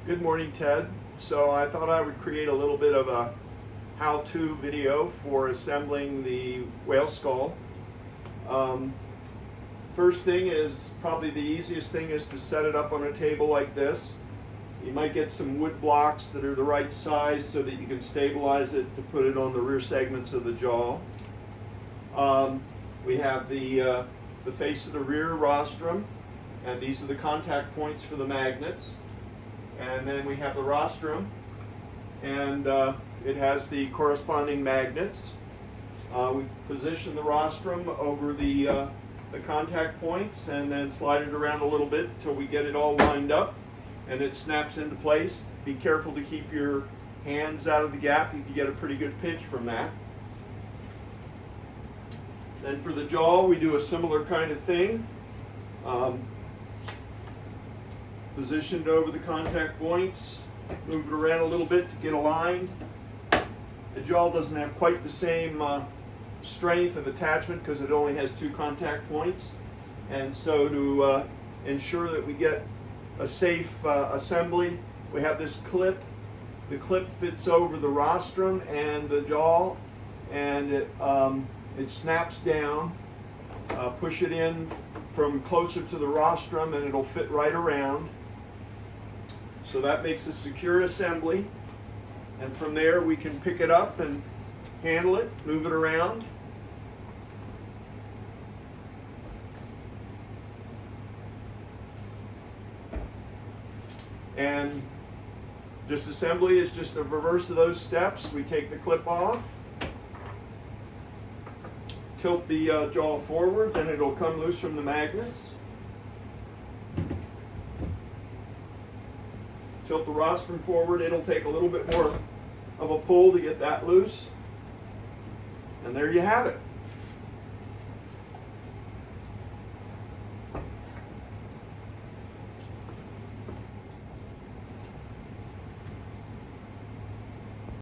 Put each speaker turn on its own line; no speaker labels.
Good morning, Ted. So I thought I would create a little bit of a how-to video for assembling the whale skull. First thing is, probably the easiest thing is to set it up on a table like this. You might get some wood blocks that are the right size so that you can stabilize it to put it on the rear segments of the jaw. We have the face of the rear rostrum, and these are the contact points for the magnets. And then we have the rostrum, and it has the corresponding magnets. We position the rostrum over the contact points and then slide it around a little bit until we get it all lined up and it snaps into place. Be careful to keep your hands out of the gap. You can get a pretty good pinch from that. Then for the jaw, we do a similar kind of thing. Positioned over the contact points, move it around a little bit to get aligned. The jaw doesn't have quite the same strength of attachment because it only has two contact points. And so to ensure that we get a safe assembly, we have this clip. The clip fits over the rostrum and the jaw, and it snaps down. Push it in from closer to the rostrum and it'll fit right around. So that makes a secure assembly, and from there we can pick it up and handle it, move it around. And disassembly is just a reverse of those steps. We take the clip off, tilt the jaw forward, then it'll come loose from the magnets. Tilt the rostrum forward, it'll take a little bit more of a pull to get that loose. And there you have it.